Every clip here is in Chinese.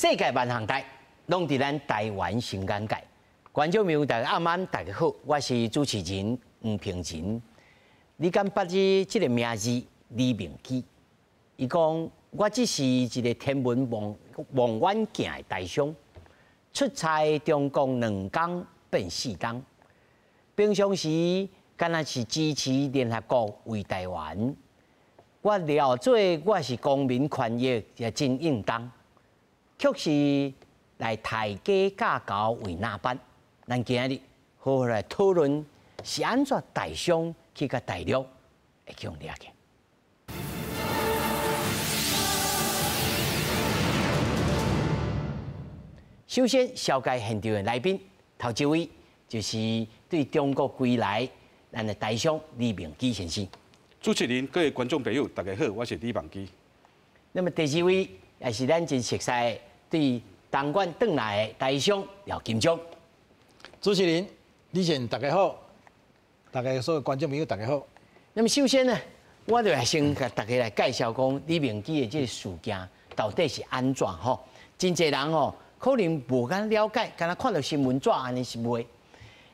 世界万行台，拢伫咱台湾新眼界。观众朋友，大家暗晚大家好，我是主持人黄平仁。你敢捌字这个名字李明基？伊讲我只是一个天文望远镜的大商，出差中共2天变4天。平常时敢若是支持联合国为台湾。我了做我是公民权益也真应当，却是来抬价架高为哪班？咱今日好好来讨论是安怎大商去甲大陆会强掠去。首先，小介现场的来宾，头一位就是对中国归来咱的大商李明基先生。主持人、各位观众朋友，大家好，我是李明基。那么第二位也是咱真熟悉对东莞转来的大商廖金章。主持人李先，大家好，大家所有观众朋友大家好。那么首先呢，我就来先给大家来介绍讲李明基的这个事件到底是安怎吼？真侪人吼可能无敢了解，敢若看到新闻纸安尼是袂。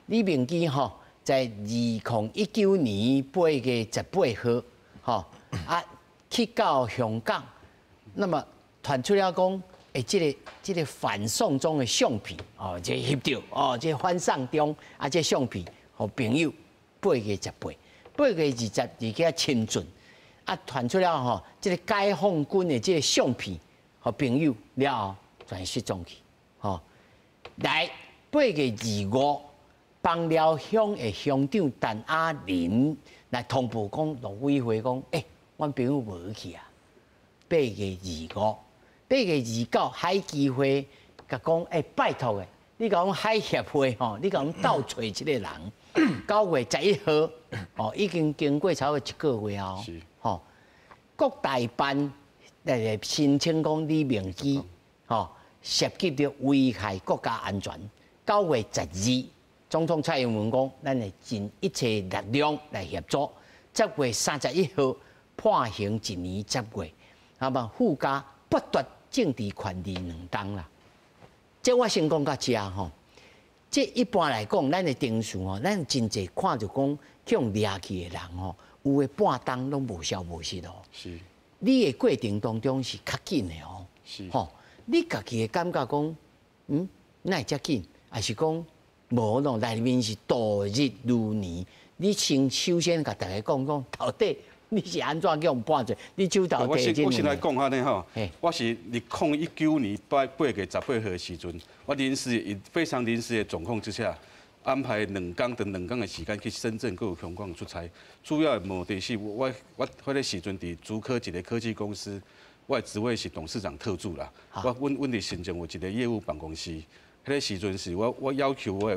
李明基吼。在2019年8月18號，去到香港，那麼傳出了講，這個反送中的相片，這翕到，這反送中這相片，和朋友8月18，8月22日清俊，傳出了這個解放軍的這個相片，和朋友了後全失蹤去，來8月25。幫寮鄉的鄉長陳亞玲來通報講，陸委會講，阮朋友無去啊。8月25，8月29海基會甲講，拜託嘅，你甲阮海協會吼，你甲阮鬥找一個人。9月11號，已經經過超過1個月哦。吼，國台辦來申請講李明基，涉及到危害國家安全。9月12。總統蔡英文講：咱會盡一切力量來協助。10月31號判刑1年10月，附加剝奪政治權利2冬啦。這我先講到這吼，這一般來講，咱的定數吼，咱真濟看就講，去用掠去的人吼，有誒半冬攏無消無息哦。是。你的過程當中是較緊的哦。是。吼，你家己嘅感覺講，哪會遮緊？還是講？無咯，內面是度日如年。你先首先甲大家講，到底你是安怎叫人判罪？你手頭第一。我先來講下呢吼，我是2019年8月18號的時陣，我非常臨時的狀況之下，安排2天的時間去深圳跟香港出差。主要的目的是我迄個時陣佇竹科一個科技公司，我的職位是董事長特助啦。阮佇深圳有一個業務辦公室。迄個時陣是我要求我的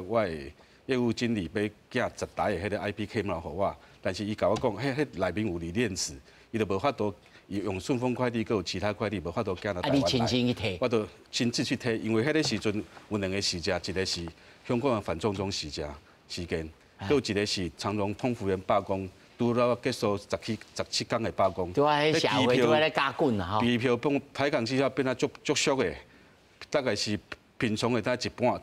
業務經理要寄10台的迄個 IP camera 給我，但是伊甲我講，迄內面有鋰電池，伊就無法度用順豐快遞，還有其他快遞無法度寄到台灣來。你親自去提？我就親自去提，因為迄個時陣有2個事件，一個是香港的反送中事件，還有一個是長榮空服員罷工，拄到結束17天的罷工。對啊，迄社會都喺咧加滾啊！機票變台港之後變啊足俗的，大概是。平常的，但一半無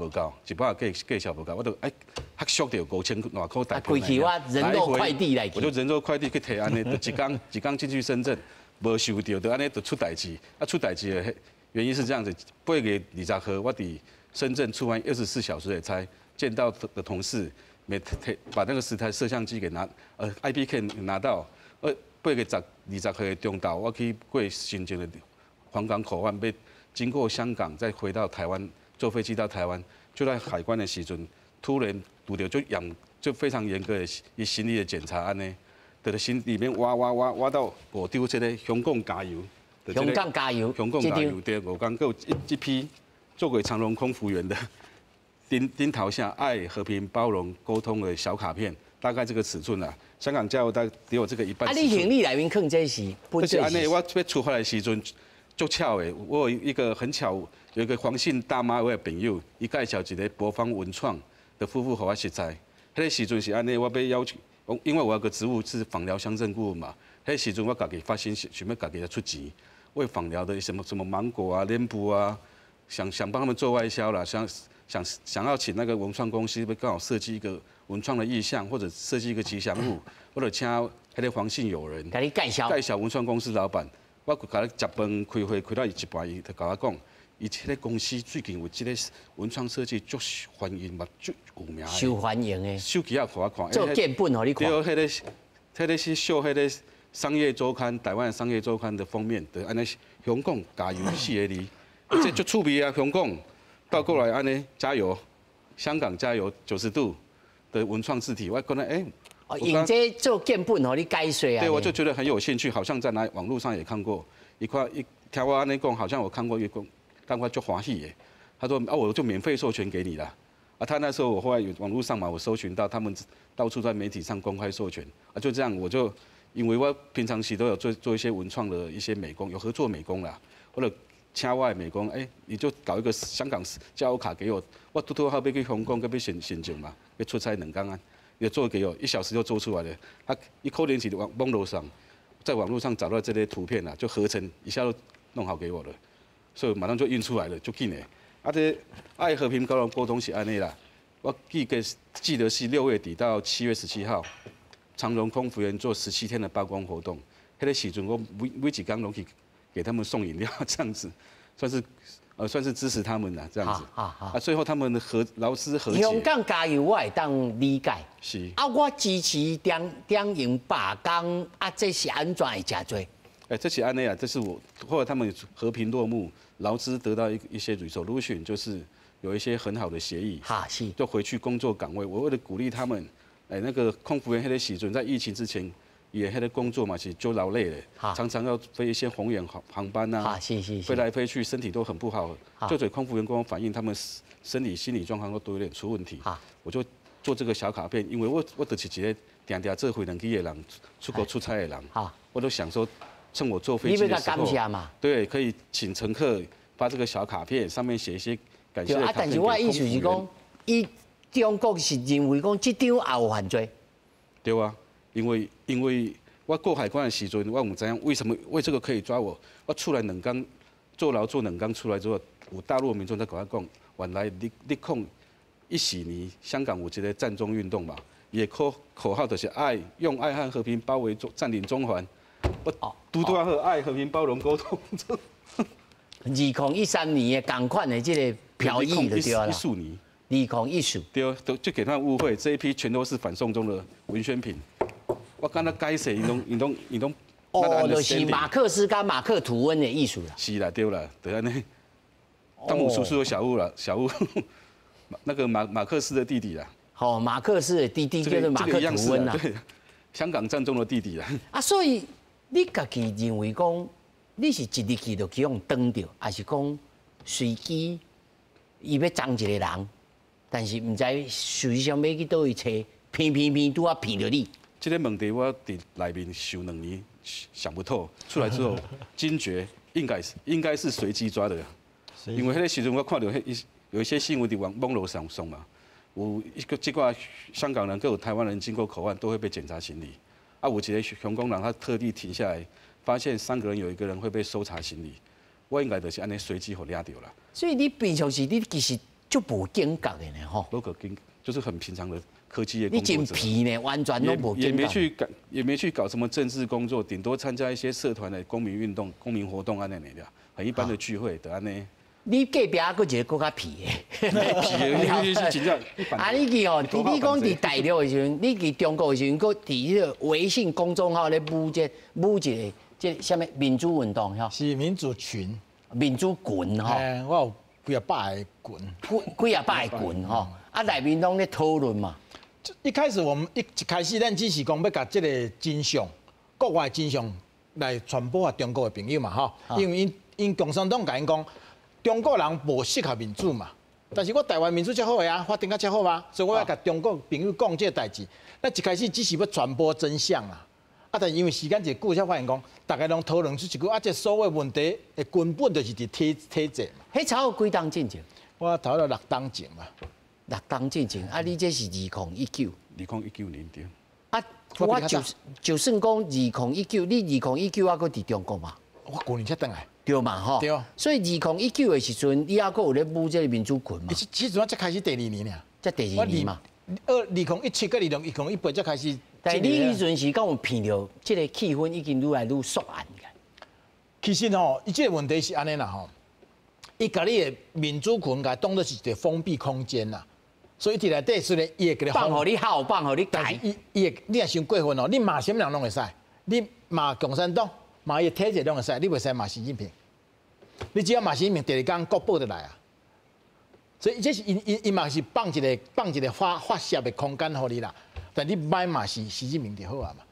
夠，一半計數無夠，我就嚇俗到5000多塊台幣。貴我人肉快遞來，我就人肉快遞去提安尼，就一天進去深圳，無收到，就安尼就出代誌。出代誌的原因是這樣子，8月20號我伫深圳出完24小時的差，見到的同事，把那個10台攝像機給IP cam 拿到。8月20號的中晝，我去過深圳的皇崗口岸被。經過香港，再回到台灣，坐飛機到台灣，就在海關的時陣，突然遇到就非常嚴格的行李的檢查安尼，在行裡面挖到我丟這個香港加油，香港加油，對，我剛夠一批做過長榮空服員的釘頭下愛和平包容溝通的小卡片，大概這個尺寸啦。香港加油大概只有這個一半。你行李裡面放這是？這是安尼，我要出發的時陣。足巧的，我有一個很巧，有一個黃姓大媽我的朋友，伊介紹一個博方文創的夫婦，互我識在。迄個時陣是安尼，我要要求，因為我有個職務是訪寮鄉鎮顧問嘛。迄個時陣我家己發心想要家己來出錢，为访寮的什么芒果啊、莲雾啊，想帮他们做外销啦，想要请那个文创公司，刚好设计一个文创的意象，或者设计一个吉祥物，或者请迄个黄姓友人，给你介绍文创公司老板，我甲你食饭开会开到一半，伊就甲我讲，伊这个公司最近有这个文创设计足欢迎嘛，足有名的，受欢迎的，手机也给我看，做见本互你看。对，迄个是秀迄个商业周刊，台湾商业周刊的封面，就安尼香港加油四个字，这足趣味啊！香港倒过来安尼加油，香港加油90度的文创字体，我觉得哦，用这做见本互你解说啊。对，我就觉得很有兴趣，好像在网络上也看过，一听我安尼讲，好像我看过一个，看过就欢喜耶。他说啊，我就免费授权给你啦。啊，他那时候我后来有网络上嘛，我搜寻到他们到处在媒体上公开授权啊，就这样我就因为我平常时都有做一些文创的一些美工，有合作美工啦，或者请我的美工，你就搞一个香港加油卡给我，我拄好要去香港，要先进嘛，要出差2天啊，也做给我1小时就做出来了。他扣连起网络上，在网络上找到这些图片啊，就合成一下就弄好给我了，所以马上就印出来了，就紧的。啊，这爱和平高雄沟通是安尼啦，我记得是6月底到7月17号，长荣空服员做17天的罢工活动，迄个时阵我每几天拢去给他们送饮料，这样子，算是支持他们啦，这样子。啊，最后他们的劳资和解。香港加油，我会当理解。是。啊，我支持两营罢工，啊，这是安怎会真多？这是安内啊，这是我后来他们和平落幕，劳资得到一些 resolution， 就是有一些很好的协议，是，就回去工作岗位。我为了鼓励他们，那个空服员迄个时阵，在疫情之前，也迄个工作嘛是就劳累的，常常要飞一些红眼航班啊，飞来飞去，身体都很不好。就空服员跟我反映，他们生理、心理状况都有点出问题。我就做这个小卡片，因为我就是一个定做飞机的人，出国出差的人，我都想说。趁我坐飞机的时候，对，可以请乘客发这个小卡片，上面写一些感谢的卡片。但是我意思是讲，中国是认为讲这张也有犯罪。对啊，因为我过海关的时阵，我唔知为什么为这个可以抓我。我出来2天坐牢做2天出来之后，有大陆民众在跟我讲，原来你控14年香港有一个战中运动嘛，也口号就是用爱和和平包围占领中环。我拄好爱和平包容沟通。2013年的同款的这个票议就对了。2014年。2014。对，就给他误会，这一批全都是反送中的文宣品。我刚才改写，你都。哦，就是马克思跟马克吐温的艺术啦。是啦，对啦，对安尼。汤姆叔叔的小屋啦，小屋，那个马克思的弟弟啦。好，马克思的弟弟叫做马克吐温啦。对，香港战中的弟弟啦。啊，所以。你家己认为讲，你是一日去就去用登着，还是讲随机伊要装一个人，但是唔知实际上要去倒位找，偏拄啊骗着你。这个问题我伫内面受2年想不透，出来之后惊觉应该是随机抓的，因为迄个时阵我看到有一些新闻伫网络上送嘛，有这个香港人跟有台湾人经过口岸都会被检查行李。啊，有一个香港人，他特地停下来，发现3个人有1个人会被搜查行李，我应该就是安尼随机互抓到啦。所以你平常时你其实就无警觉的呢，吼。不可警，就是很平常的科技业工作者。你真皮呢，完全都无警觉。也没去搞什么政治工作，顶多参加一些社团的公民运动、公民活动安尼的，很一般的聚会的安尼。你隔壁还佫一个更较皮的，皮的，你是真正。啊，你去哦，你讲伫大陆的时阵，你去中国的时阵，佫伫迄个微信公众号咧舞一个这什么民主运动吼？是民主群、民主群吼。我有几啊百个群，几啊百个群吼，啊内面拢咧讨论嘛。一开始我们一开始咱只是讲要甲这个真相、国外真相来传播给中国的朋友嘛吼，因为因共产党甲因讲。中国人无适合民主嘛，但是我台湾民主较好啊，法庭较好啊，所以我要甲中国朋友讲这个代志。那一开始只是要传播真相啊，但是因为时间一久，才发现讲，大家拢讨论出一句这所有问题的根本就是伫体制嘛。迄超有几档进程？我投了6档进嘛。6档进程，啊，你这是2019。2019年对。啊，我就算讲2019，你2019还佫伫中国嘛？我去年才回来。对嘛吼？对。所以2019的时阵，你还佫有咧舞这个民主群嘛？其实我才开始第2年呢。才第2年嘛。2017跟2018才开始。但你迄阵是敢有闻到，这个气氛已经愈来愈肃暗个。其实吼，伊这个问题是安尼啦吼，伊甲你的民主群甲当作是一个封闭空间啦，所以伫内底虽然伊会给你放互你好，放互你改，伊会你若伤过分哦，你骂什么人拢会使，你骂共产党，骂伊体制拢会使，你袂使骂习近平。你只要骂习近平，第2天国报就来啊。所以这是伊嘛是放一个发泄的空间互你啦，但你莫骂习近平就好啊嘛。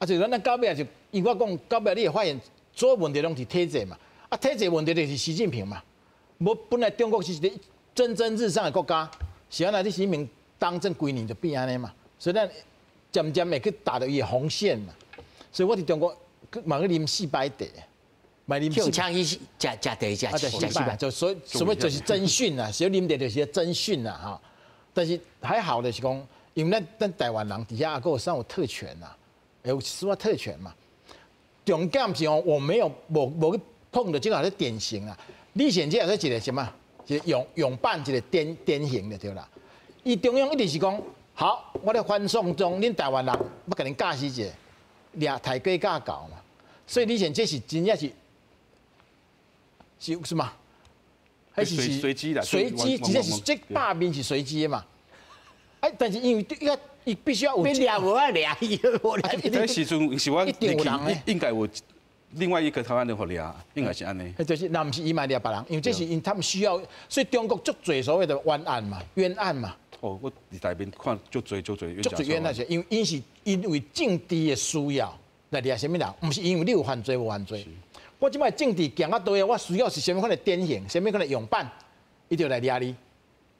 啊，就咱到尾就，因为我讲到尾你会发现。所有问题拢是体制嘛，啊，体制问题就是习近平嘛。无本来中国是一个蒸蒸日上的国家，是安那你习近平当政几年就变安尼嘛，所以咱渐渐会去打到伊的红线嘛。所以我伫中国嘛去啉4摆茶，买啉。用枪去食茶食4摆，就所谓就是征讯啦，所以啉茶就是征讯啦哈。但是还好的是讲，因为咱台湾人底下还有上有特权呐，有说特权嘛。重点是哦，我没有无去碰到这个是典型啦。李显这也是一个什么？是勇办一个典型的对啦。伊中央一定是讲好，我咧反送中，恁台湾人要甲恁教死一个，掠抬价教搞嘛。所以李显这是真正是什么？还是随机的？随机，直接是这罢免是随机的嘛。哎，但是因为伊必须要有。你掠无啊掠伊，我掠。在时阵是我应该有另外一个台湾人互掠，应该是安尼。就是那不是伊嘛掠别人，因为这是他们需要，所以中国足侪所谓的冤案嘛，冤案嘛。哦，我伫台边看足侪冤案是，因为政治的需要来掠什么人，不是因为你有犯罪无犯罪。我即摆政治行啊对啊，我需要是什么款的典型，什么款的勇办，伊就来掠你。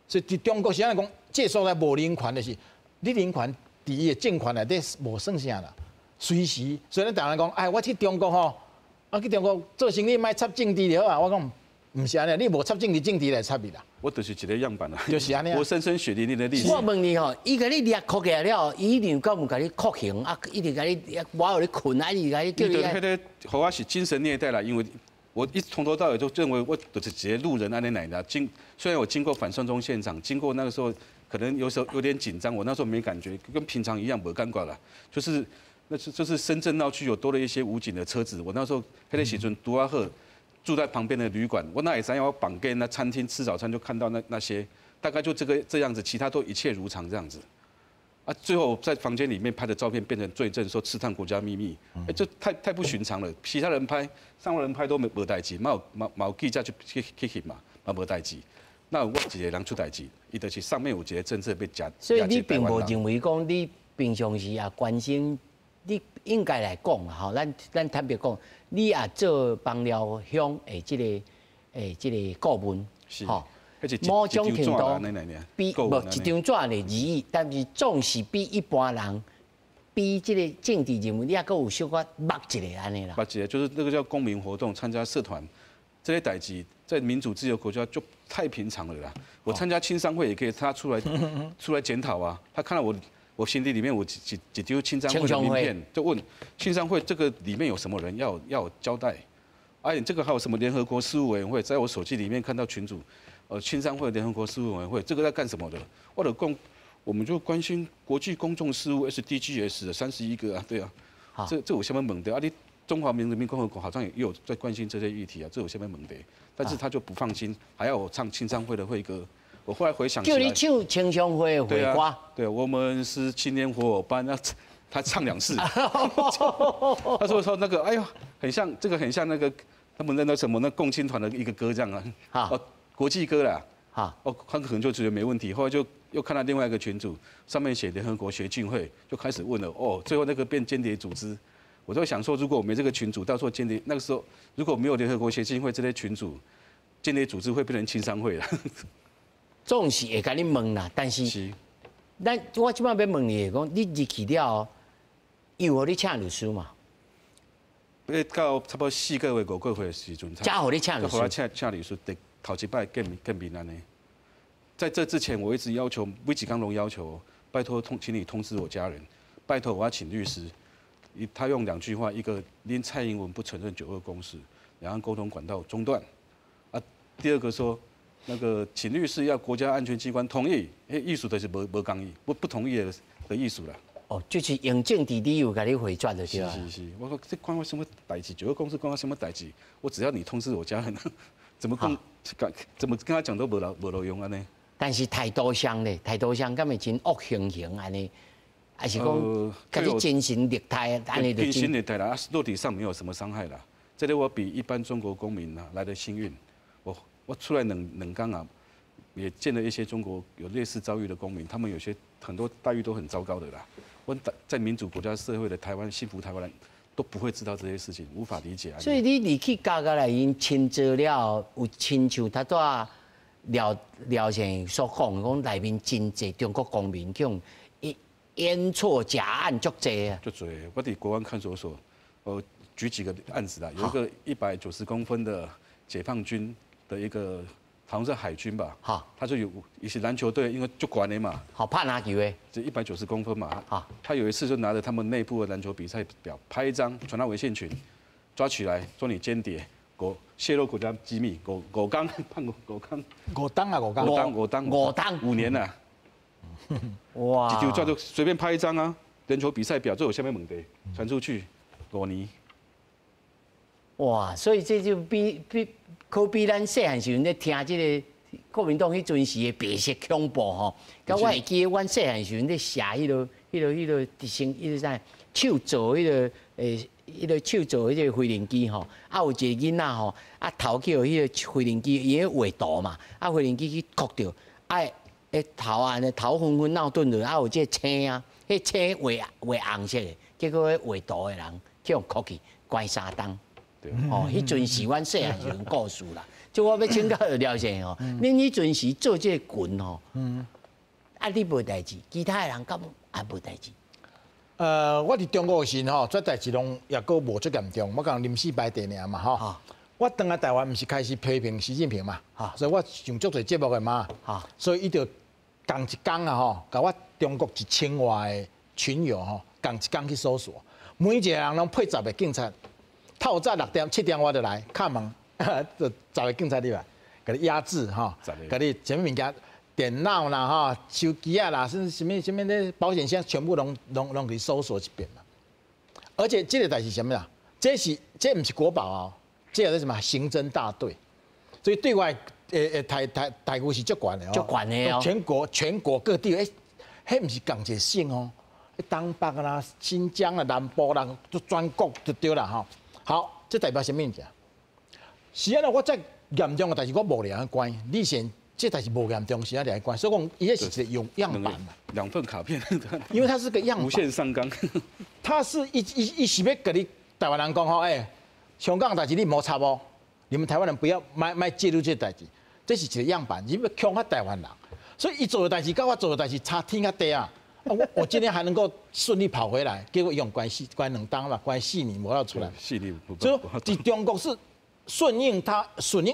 所以伫中国是安尼讲，这所在无人权的是，你人权伫伊的政权内底无算啥啦。随时，所以咱台湾讲，哎，我去中国吼，啊去中国做生意，莫插政治就好啊。我讲，唔是安尼，你无插政治来插你啦。我就是一个样板啦，就是安尼啊。我深深血淋淋的历史。我问你吼，伊甲你掠扣起来了，伊一定敢有甲你酷刑啊？一定甲你我有你困啊？一定甲你叫你。迄个好我是精神虐待啦，因为我一从头到尾就认为我就是直接路人安尼来的。虽然我经过反送中现场，经过那个时候可能有时候有点紧张，我那时候没感觉，跟平常一样没感觉啦。就是深圳闹区有多了一些武警的车子，我那时候迄个时阵拄啊好。住在旁边的旅馆，我那也想要绑跟那餐厅吃早餐，就看到那些，大概就这样子，其他都一切如常这样子。啊，最后在房间里面拍的照片变成罪证，说刺探国家秘密，这太不寻常了。其他人拍，上万人拍都没代志，冇记者去翕嘛，冇代志。那我一个人出代志，伊就是上面有一个政策被夹。所以你并无认为讲你平常时也关心，你应该来讲哈，咱坦白讲。你也做帮疗乡的这个顾问，吼，某种程度比无一张纸的而已，但是总是比一般人，比这个政治人物，你也阁有小可捌一个安尼啦。捌一个就是那个叫公民活动，参加社团，这些代志在民主自由国家就太平常了啦。我参加青商会也可以，他出来检讨啊，他看到我心底里面，我几丢青商会的名片，就问青商会这个里面有什么人要交代？哎，这个还有什么联合国事务委员会？在我手机里面看到群组，青商会联合国事务委员会，这个在干什么的？我们就关心国际公众事务 SDGs 的31个啊，对啊，这有什么猛的啊？你中华人民共和国好像也有在关心这些议题啊，这有什么猛的？但是他就不放心，还要我唱青商会的会歌。我后来回想起来，叫你唱青商会的会歌，对，我们是青年伙伴，他唱2次，他说那个，哎呦，很像这个很像那个他们那什么那共青团的一个歌这样啊，国际歌啦，他可能就觉得没问题，后来就又看到另外一个群组上面写联合国协进会，就开始问了，最后那个变间谍组织，我就想说，如果我没这个群组，到时候间谍那个时候如果没有联合国协进会这些群组，间谍组织会变成青商会了。总是会甲你问啦，但是，我即摆要问你，讲你入去了，有互你请律师嘛？到差不多4个月、5个月的时阵，才互你请律师。我请律师，头一摆见面安尼。在这之前，我一直要求，魏启刚龙要求，拜托请你通知我家人，拜托我要请律师。他用2句话，一个连蔡英文不承认9·2共识，两岸沟通管道中断。啊，第二个说，那个请律师要国家安全机关同意，艺术的是无抗议，不同意的艺术啦。哦，就是用政治理由给你回转就对了。是，我说这关我什么代志？九个公司关我什么代志？我只要你通知我家人，怎么跟他讲都无路用安尼。但是太多项咧，太多项，敢会真恶行安尼，还是讲，甲你精神虐待安尼就精神虐待啦，肉体上没有什么伤害啦。这里我比一般中国公民来的幸运，我出来冷刚啊，也见了一些中国有类似遭遇的公民，他们有些很多待遇都很糟糕的啦。我在民主国家社会的台湾，幸福台湾人都不会知道这些事情，无法理解。所以你入去家家来因亲做了，有亲像他多廖先所讲内面真济中国公民用冤错假案足济啊。就多，我伫国安看守所，举几个案子啦，有一个190公分的解放军的一个。好像是海军吧，他就有一些篮球队，因为就管的嘛，好怕拿球诶，这190公分嘛，他有一次就拿着他们内部的篮球比赛表拍一张传到微信群，抓起来说你间谍，泄露国家机密，五当判5当5年了，哇，就抓就随便拍一张啊，篮球比赛表就有下面猛的传出去5年，哇，所以这就可比咱细汉时阵咧听这个国民党迄阵时的白色恐怖吼，甲我会记得阮细汉时阵咧写迄个啥手做迄个手做迄个飞行机吼，啊有一个囡仔吼，啊头去迄个飞行机伊咧画图嘛，啊飞行机去磕着，啊头安尼头昏昏闹顿着，啊有这个青啊，迄青画红色的，结果迄画图的人去用磕去关3当。哦，迄阵是阮细汉时阵故事啦。就我要请教廖先生哦，恁迄阵时做这个群吼，啊你无代志，其他的人敢也无代志。我伫中国时吼，这代志拢也阁无足严重，我讲临时摆地尔嘛吼。我回来台湾，毋是开始批评习近平嘛，所以我上足侪节目的嘛，所以伊就共一工啊吼，甲我中国1000外的群友吼，共一工去搜索，每一个人拢配10个警察。透早6点7点我就来敲门，就10个警察入来，给你压制哈，给你什么物件、电脑啦哈、手机啊啦，甚至什么的保险箱，全部拢去搜索一遍嘛。而且这个代是什么呀？这不是国宝啊，这是什么刑侦大队？所以对外台股是足悬的哦，足悬的哦，全国各地迄不是共一个省哦，东北啦、新疆啦、南部啦，都全国就对啦哈。好，这代表什么物件？是啊，我再严重的代志我无了关，你先这代志无严重，是啊了关，所以讲伊迄是一个样板嘛，2份卡片，因为它是个样板，无限上纲。它是一是要给你台湾人讲吼，香港代志你莫插播，你们台湾人不要卖介入这代志，这是一个样板，你要强化台湾人，所以伊做的代志跟我做的代志差天甲地啊。我今天还能够顺利跑回来，结果用关2当嘛，关4年我要出来。4年不。所以在中国是顺应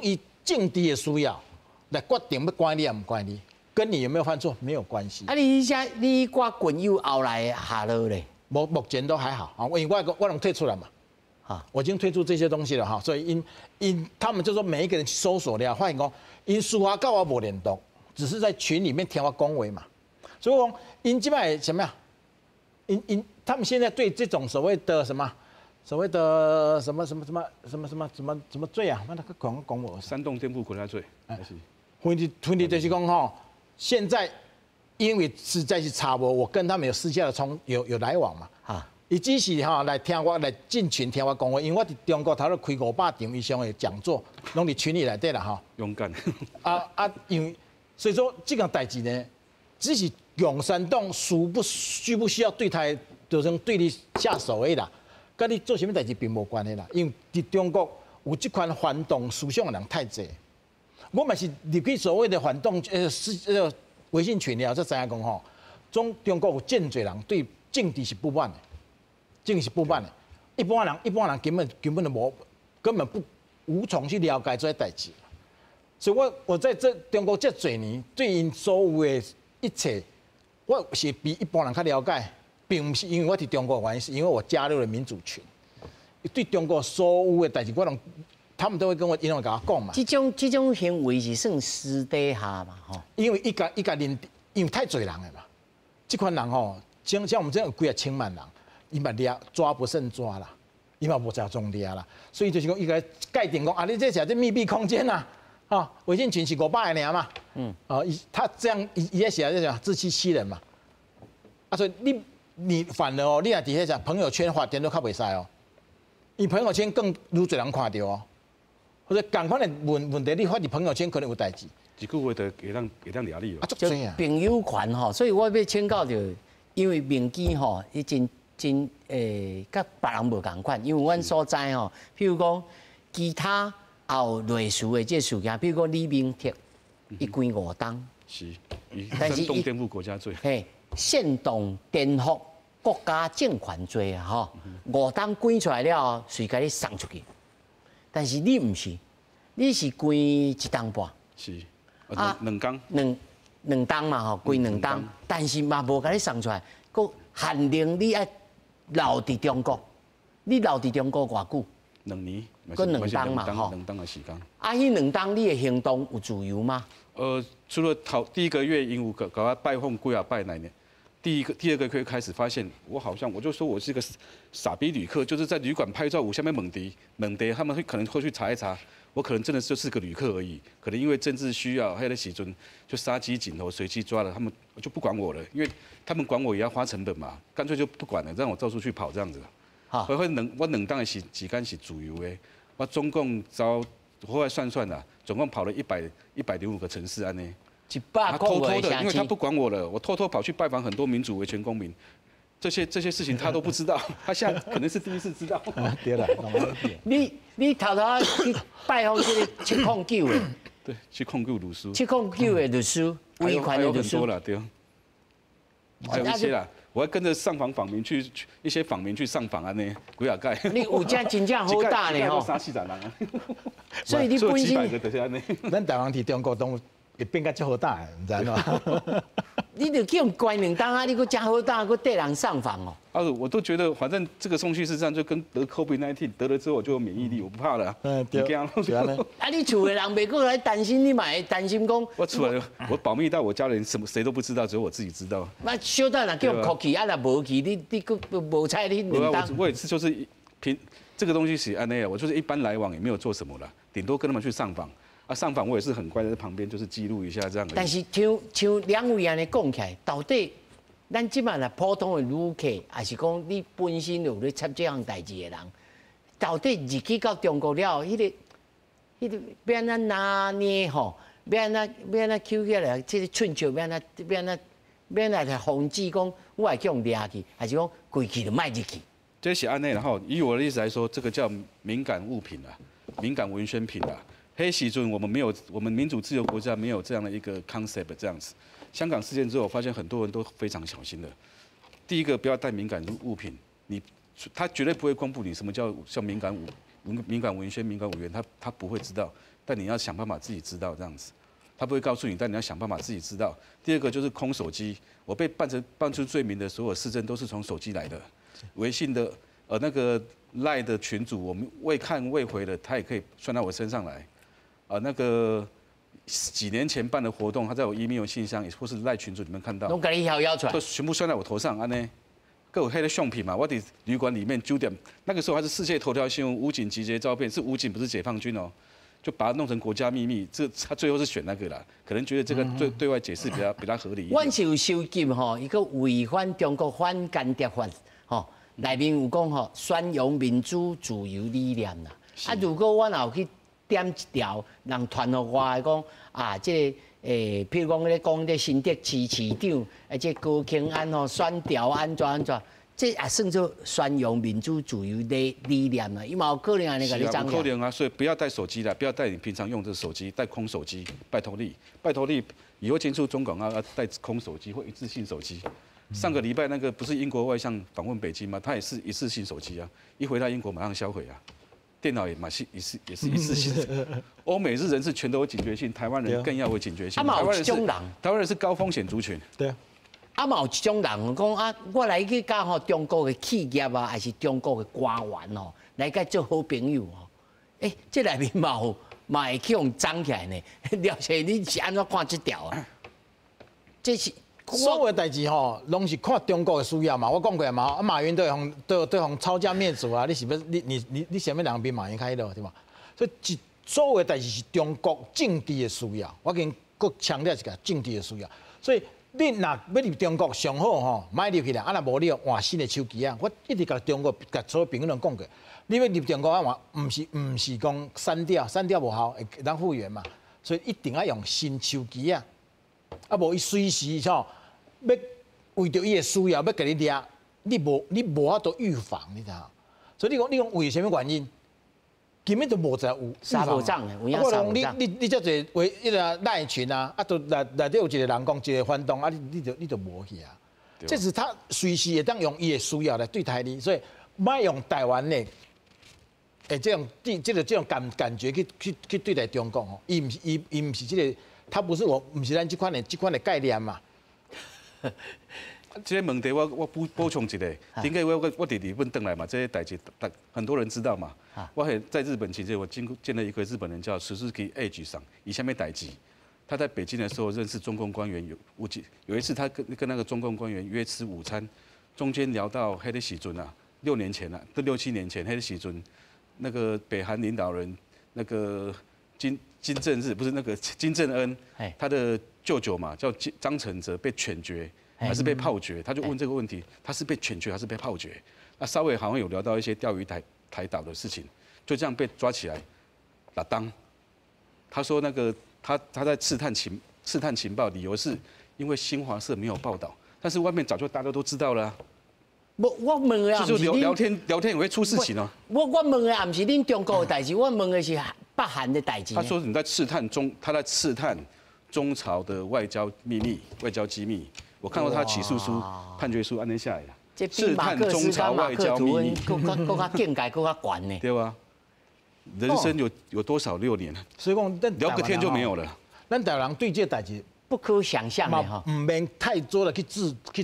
伊政治的需要来决定要关你也不关你，跟你有没有犯错没有关系。啊，你挂滚友后来下落咧？目前都还好啊，因为我能退出来嘛。我已经退出这些东西了哈，所以他们就说每一个人搜索了，发现讲因私下跟我无联动，只是在群里面听我恭维嘛。所以讲，因即摆什么呀？他们现在对这种所谓的什么罪啊？那个讲我煽动颠覆国家罪。问题就是讲吼，现在因为实在是查无，我跟他们有私下的有来往嘛。伊只是吼来听我来进群听我讲话，因为我伫中国头咧开500场以上的讲座，拢伫群里内底啦吼。勇敢。因为所以说这个代志呢，只是。共产党需不需要对台，就是对你下手而已啦，跟你做什么代志并无关系啦。因为伫中国有这款反动思想的人太济，我嘛是入去所谓的反动微信群了，才知影讲吼，中国有真侪人对政治是不满的，政治是不满的。一般人根本无从去了解这些代志。所以我在这中国这侪年，对因所有的一切。我是比一般人较了解，并不是因为我伫中国的原因，是因为我加入了民主群。对中国所有的代志，我拢他们都会跟我因为跟我讲嘛。这种行为是算私底下嘛，吼。因为一家人，因为太侪人了嘛。这款人吼，像我们这样有几啊千万人，伊嘛抓抓不胜抓啦，伊嘛无集中抓啦，所以就是讲伊个界定讲啊，你这是这密闭空间呐，啊，违禁群是500个尔嘛，他这样伊也写在讲自欺欺人嘛，啊，所以你反而哦，你也底下讲朋友圈发点都较袂使哦，伊朋友圈更愈侪人看到哦，或者同款的问题你发伫朋友圈可能有代志。一句话就会当压力啊，足多啊！朋友圈吼，所以我要请教着，因为民机吼，伊真甲别人无共款，因为阮所在吼，譬如讲其他也有类似的这事件，譬如讲李明哲，伊关5档，是，煽动颠覆国家罪，嘿，煽动颠覆国家政权罪啊，吼，5档关出来了，随甲你送出去，但是你毋是，你是关1档半，是。两缸，两档嘛吼，归2档，但是嘛无甲你送出来，佫限令你爱留伫中国，你留伫中国偌久？2年，佫2档嘛吼，2档的时间。啊，迄2档你的行动有自由吗？除了第一个月因为搞我拜访几啊拜那年，第二个月开始发现，我就说我是一个傻逼旅客，就是在旅馆拍照，我下面猛敌，他们可能会去查一查。我可能真的就是个旅客而已，可能因为政治需要，还有那时阵就杀鸡儆猴，随机抓了，他们就不管我了，因为他们管我也要花成本嘛，干脆就不管了，让我到处去跑这样子。好，我两档的时间是自由的，我总共后来算啦，总共跑了105个城市安呢。偷偷的，因为他不管我了，我偷偷跑去拜访很多民主维权公民。这些事情他都不知道，他现在可能是第一次知道。对了，你偷去拜访这个709的，对，709律师，709的律师，维权的律师。还有很多啦，对。还有一些啦，我还跟着上访访民去一些访民去上访安呢，几啊盖。你有真正好大呢吼，3、4人啊。所以你本身，咱台湾伫中国都会变甲足好大，唔知喏。你就叫关2档啊！你佫真好大，佫带人上访哦。我都觉得反正这个顺序是这样，就跟得 COVID-19 得了之后我就有免疫力，我不怕了。对。啊，你厝的人袂过来担心，你嘛会担心讲。我出来，我保密到我家人谁都不知道，只有我自己知道。那小等人叫扣去，啊，若无去，你佫无采你2档。我也是，就是这个东西是安内啊，我就是一般来往也没有做什么了，顶多跟他们去上访。上访我也是很乖的，在旁边就是记录一下这样。但是像两位安尼讲起来，到底咱即摆若普通的旅客，还是讲你本身有咧插这项代志的人，到底入去到中国了，迄个要安怎拿捏吼？要安怎抽起来？这个寸球要安怎来防止讲我会叫人掠去，还是讲过去就卖入去？这是安内，然后以我的意思来说，这个叫敏感物品啊，敏感文宣品啊。黑时阵我们民主自由国家没有这样的一个 concept 这样子。香港事件之后，我发现很多人都非常小心的。第一个，不要带敏感物品，他绝对不会公布你什么叫敏感文宣、敏感语言，他不会知道，但你要想办法自己知道这样子。他不会告诉你，但你要想办法自己知道。第二个就是空手机，我被办出罪名的所有事证都是从手机来的，微信的那个赖的群组，我们未看未回的，他也可以算到我身上来。那个几年前办的活动，他在我 email 信箱，或是赖群组里面看到，都给你摇出来，都全部算在我头上，安呢，各有黑的相片嘛，我在旅馆里面9点，那个时候还是世界头条新闻，武警集结照片，是武警不是解放军哦，就把它弄成国家秘密，他最后是选那个啦，可能觉得这个对外解释比较合理一点。阮是有收集吼，一个违反中国反间谍法吼，内面有讲吼，宣扬民主自由理念啦，如果我有去点一条，人传互我的讲这譬如讲咧讲这新竹市市长，这高庆安吼选调安怎，这也算作宣扬民主自由的理念啦。伊嘛有可能安尼甲你讲。有可能啊，所以不要带手机啦，不要带你平常用的手机，带空手机，拜托你，以后进出中港要带空手机或一次性手机。上个礼拜那个不是英国外相访问北京吗？他也是一次性手机啊，一回到英国马上销毁啊。电脑也是一次性的，欧美日人是全都有警觉性，台湾人更要有警觉性。台湾人是高风险族群。对啊。有一种人讲我来去甲中国的企业还是中国的官员来甲做好朋友这内面嘛会去用涨起来呢。廖先生，你是安怎看这条啊？这是所有的代志吼，拢是看中国的需要嘛。我讲过嘛，啊，马云都用抄家灭族啊！你是不是你什么人比马云开了对吧？所以所有的代志是中国政治的需要。我跟佮强调一个政治的需要。所以你若要入中国上好吼，买入去啦。啊，若无你换新的手机啊。我一直甲中国甲所有朋友拢讲过，你要入中国啊，换唔是讲删掉无效，会当复原嘛。所以一定要用新手机啊。啊，无伊随时吼，要为着伊的需要要甲你掠，你无法度预防，你知道？所以你讲为什么原因？根本就无在有沙无涨的，有影沙无涨。你遮侪为一个赖群啊，啊，都内底有一个人讲一个反动啊，你就无去啊。这是他随时会当用伊的需要来对待你，所以莫用台湾的这种感觉去对待中国哦。伊唔是这个。他不是咱这款的概念嘛？这个问题我补充一个，顶个我伫日本回来嘛，这些代志很多人知道嘛。我还在日本期间，我见了一个日本人叫Suzuki Edge上，以下面代志。他在北京的时候认识中共官员，有一次他跟那个中共官员约吃午餐，中间聊到黑的时阵啊，6年前啊，都6、7年前黑的时阵，那个北韩领导人那个金正日不是那个金正恩，他的舅舅嘛，叫张承泽被犬决还是被炮决？他就问这个问题，他是被犬决还是被炮决？那稍微好像有聊到一些钓鱼台岛的事情，就这样被抓起来打当。他说那个他在刺探情报，理由是因为新华社没有报道，但是外面早就大家都知道了啊。我问的啊，就是聊天也会出事情哦。我问的也不是恁中国的代志，我问的是北韩的代志。他说他在刺探中朝的外交秘密、外交机密。我看过他起诉书、判决书，按那下来了。刺探中朝外交秘密，更加境界更加悬呢。对吧？人生有多少6年？所以讲，聊个天就没有了。咱台湾人对这代志不可想象的哈，唔免太多的去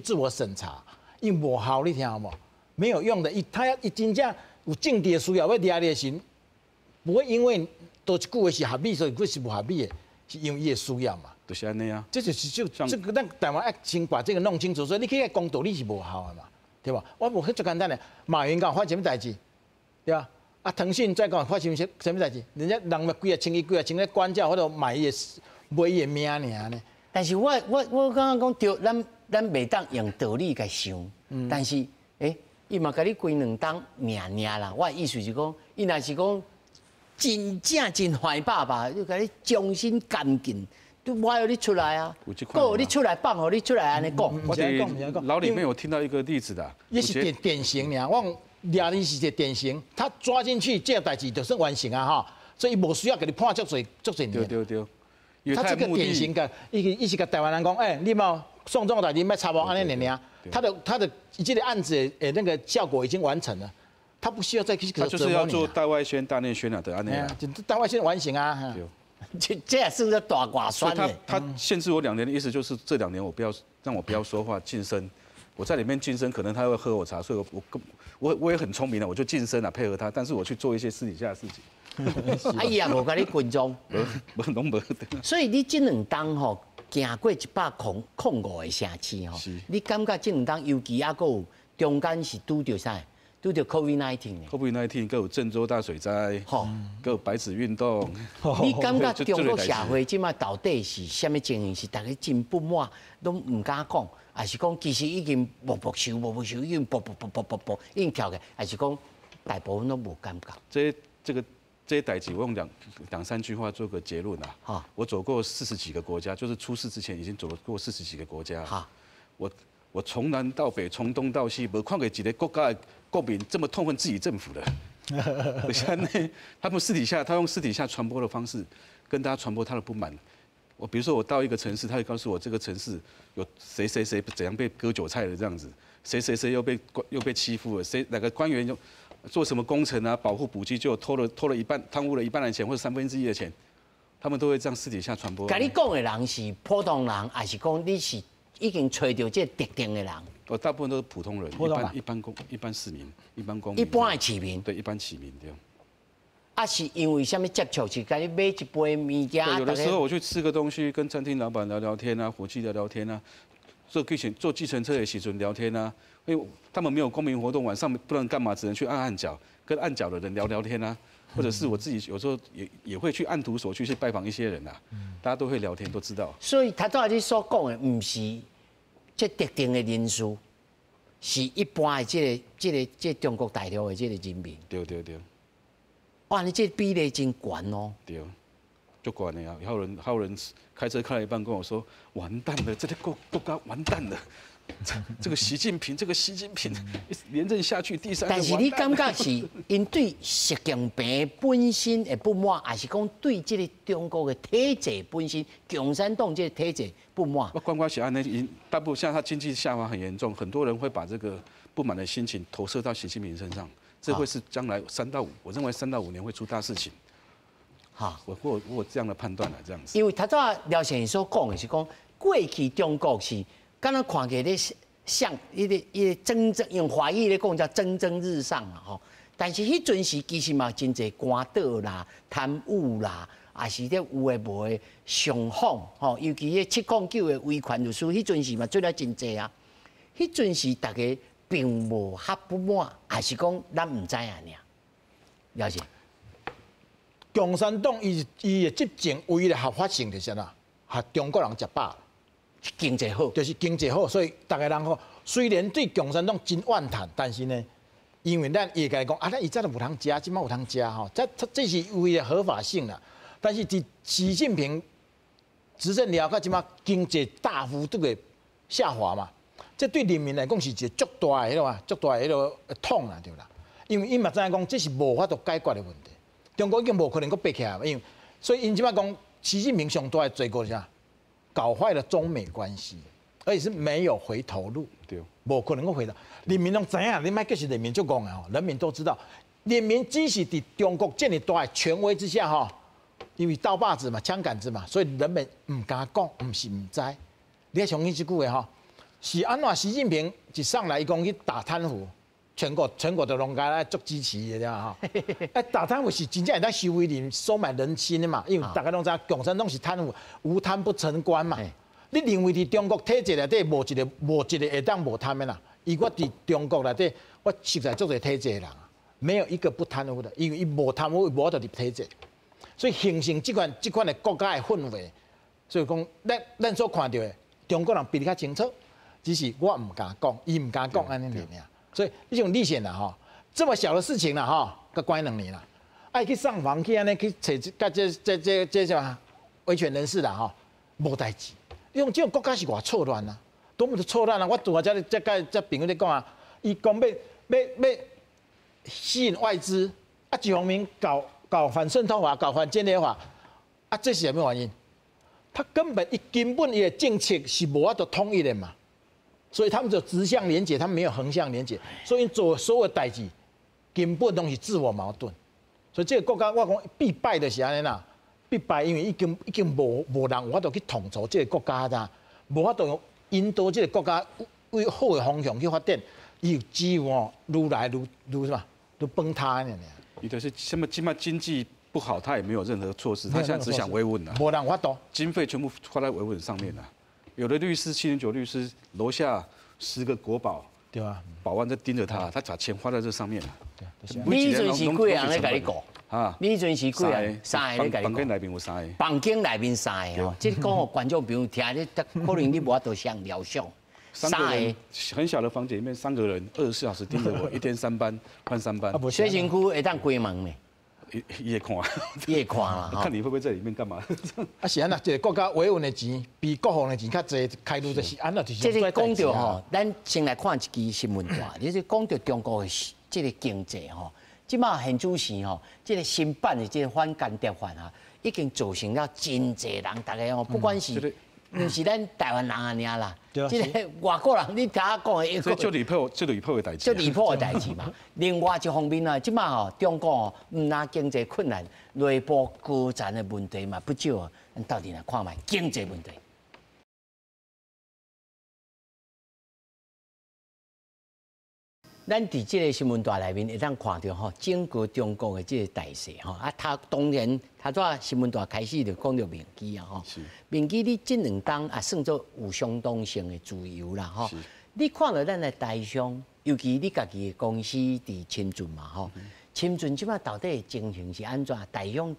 自我审查。因无效，你听好无？没有用的。他真正有政治的需要，要抓你的时，不会因为多一句话是合理，所以佢是不合理的，是因为伊的需要嘛。就是安尼啊。这就是这个咱台湾要先把这个弄清楚，所以你去公道理是无效的嘛，对吧？我无最简单的，马云讲发什么代志，对吧？啊，腾讯再讲发什么代志，人家人们几啊千个关照或者买伊的伊的命尔呢。但是我刚刚讲对，咱袂当用道理来想，但是伊嘛甲你归2档命啦。我的意思是讲，伊若是讲真正真坏爸爸，就甲你将心干尽，都我要你出来啊，够你出来放，互你出来安尼讲。我老里面有听到一个例子的，也是典型尔，我抓你是一个典型，他抓进去这个代志就算完成啊哈，所以无需要给你判足侪年。对。他这个典型的，伊是甲台湾人讲，你冇送这种代志，卖插包安尼尔。他的这个案子那个效果已经完成了，他不需要再去他就是要做大外宣、大内宣啊的安尼啊，大外宣完成啊。这也是个大寡酸的。他限制我2年的意思就是这2年我不要说话晋升，我在里面晋升，可能他会喝我茶，所以我也很聪明的，我就晋升了配合他，但是我去做一些私底下的事情。啊，伊也无甲你群众，拢无。所以你这2档吼，行过105个城市吼，你感觉这2档，尤其还有中间是拄着啥？拄着 COVID-19 还有郑州大水灾，还有白纸运动。你感觉中国社会即马到底是啥物情形？是大家真不满，都唔敢讲，还是讲其实已经步收，已经步已经跳起，还是讲大部分都无感觉？这些代志，我用两三句话做个结论啊。我走过40几个国家，就是出事之前已经走过40几个国家。我从南到北，从东到西，没看过几个国家的国民这么痛恨自己政府的。他用私底下传播的方式，跟大家传播他的不满。比如说我到一个城市，他会告诉我这个城市有谁怎样被割韭菜了这样子，谁又被欺负了，哪个官员又做什么工程啊，保护补给就偷了一半，贪污了1半的钱或者1/3的钱，他们都会这样私底下传播。跟你讲的人是普通人，还是讲你是已经找到这特定的人？大部分都是普通人，一般市民，一般公民，一般的市民。对，一般市民对。啊是因为什么接触是甲你买一杯物件？有的时候我去吃个东西，跟餐厅老板聊聊天啊，伙计聊聊天啊，坐计程车的时阵聊天啊，因为他们没有公民活动，晚上不能干嘛，只能去按脚，跟按脚的人聊聊天啊。或者是我自己有时候也会去按图索骥去拜访一些人啊，大家都会聊天，都知道。所以他照你所讲的，唔是这特定的人数，是一般的这中国大陆的这个人民。对对对。哇，你这比例真悬哦。对，就悬的啊！还有人开车开了一半跟我说：“完蛋了，这个国家完蛋了。”这个习近平连任下去第3任，但是你感觉是因对习近平本身的不满，还是讲对这个中国的体制本身，共产党这个体制不满？关系安呢，大部分像他经济下滑很严重，很多人会把这个不满的心情投射到习近平身上，这会是将来3到5，我认为3到5年会出大事情。好，我有这样的判断了，这样子。因为他早廖先生所讲的是讲，过去中国是。刚刚看起来像一个蒸用华语咧讲叫蒸蒸日上嘛吼，但是迄阵时其实嘛真侪官倒啦、贪污啦，也是咧有诶无诶上访吼，尤其迄709诶维权律师，迄阵时嘛做了真侪啊。迄阵时大家并无遐不满，还是讲咱唔知啊尔，了解？共产党伊诶执政唯一的合法性就是啥？和中国人食饱。经济好，就是经济好，所以大家人好。虽然对共产党真怨叹，但是呢，因为咱也该讲啊，咱以前都有通食，今麦有通食吼，这是为了合法性啦。但是伫习近平执政了，到今麦经济大幅度的下滑嘛，这对人民来讲是一个足大的迄个足大的迄个痛啦，对啦。因为伊嘛知影讲这是无法度解决的问题，中国已经无可能搁爬起来，因为所以因今麦讲习近平上大的罪过是啥？搞坏了中美关系，而且是没有回头路，对，无可能够回头。人民拢知影，你莫继续人民就讲啊，人民都知道，人民只是伫中国这么大的权威之下哈，因为刀把子嘛、枪杆子嘛，所以人们唔敢讲，唔是唔知。你要相信这句话哈，是安怎？习近平一上来，伊讲去打贪腐，全国的拢该来做支持的哈。哎，打贪腐是真正会当收为人收买人心的嘛，因为大家拢知道共产党是贪腐，无贪不成官嘛。你认为伫中国体制内底无一个会当无贪的啦？以我伫中国内底，我实在做者体制的人啊，没有一个不贪污的，因为伊无贪污，无法度入体制，所以形成这款的国家的氛围。所以讲，咱所看到的中国人比你较清楚，只是我唔敢讲，伊唔敢讲安尼尔。所以你种立宪啦吼，这么小的事情啦吼，佮关2年啦，爱去上访去安尼去找这什么维权人士啦吼，无代志。用这种国家是偌错乱啊，多么的错乱啊！我拄下这朋友咧讲啊，伊讲要吸引外资，啊，一方面搞反渗透法、搞反间谍法，啊，这是什么原因？他根本伊的政策是无法度统一的嘛。所以他们只有直向连结，他们没有横向连结，所以做所有代志根本都是自我矛盾。所以这个国家我讲必败的是安尼啦，必败，因为已经无人有法度去统筹这个国家啦，无法度引导这个国家为好的方向去发展，伊有只有哦愈来愈什么，愈崩塌呢。伊就是什么起码经济不好，他也没有任何措施，他现在只想维稳了。无人法度，经费全部花在维稳上面了。有的律师709律师楼下10个国保，对啊，保安在盯着他，他把钱花在这上面了。你阵是几个人咧？甲你讲啊？你阵是几人？3个咧？甲你讲。房间内面有3个。房间内面3个哦，即讲哦，观众朋友听你，可能你无法度想料想。3个人，很小的房间里面3个人，24小时盯着我，一天3班换3班。水身躯会当关门呢？也看，也看啦，看你会不会在里面干嘛？啊是安那，一个国家维稳的钱比国防的钱较侪，开路就是安那就是。这是讲到吼，咱先来看一支新闻话，就是讲到中国的这个经济吼，即马现主时吼，这个新版的这个反间谍法啊，已经造成了真侪人，大家吼，不管是。唔是咱台湾人安尼啦，即个外国人，你听我讲的，所以就离谱的代志，就离谱的代志嘛。另外一方面啊，即马吼，中国哦，唔拿经济困难，内部高层的问题嘛不少啊。咱到底来看卖经济问题。咱伫这个新闻台内面会当看到吼，整个中国的这个大势吼啊，他当然他做新闻台开始就讲到民机啊吼，民机你这两档也算作有相当性的自由啦吼。你看到咱的台商，尤其你家己的公司伫深圳嘛吼。深圳即摆到底情形是安怎？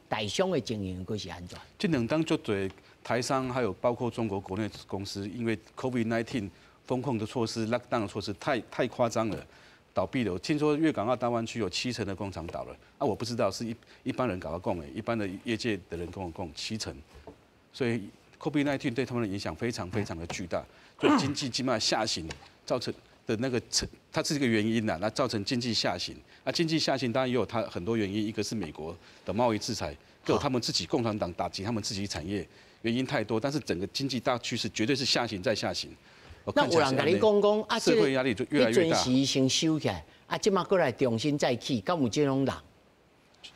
台商的经营佫是安怎？这两档就对台商还有包括中国国内公司，因为 COVID-19 风控的措施、lockdown 的措施太夸张了，倒闭了。听说粤港澳大湾区有70%的工厂倒了，啊，我不知道是一般人搞到供的，一般的业界的人跟我供70%，所以 COVID-19 对他们的影响非常非常的巨大，所以经济基本上下行造成。的那个它是一个原因呐，那造成经济下行。啊，经济下行当然也有它很多原因，一个是美国的贸易制裁，就他们自己共产党打击他们自己产业，原因太多。但是整个经济大趋势绝对是下行再下行。那有人跟你讲啊，社会压力就越来越大。你准时先收起来，啊，今嘛过来重新再起，敢有这种人？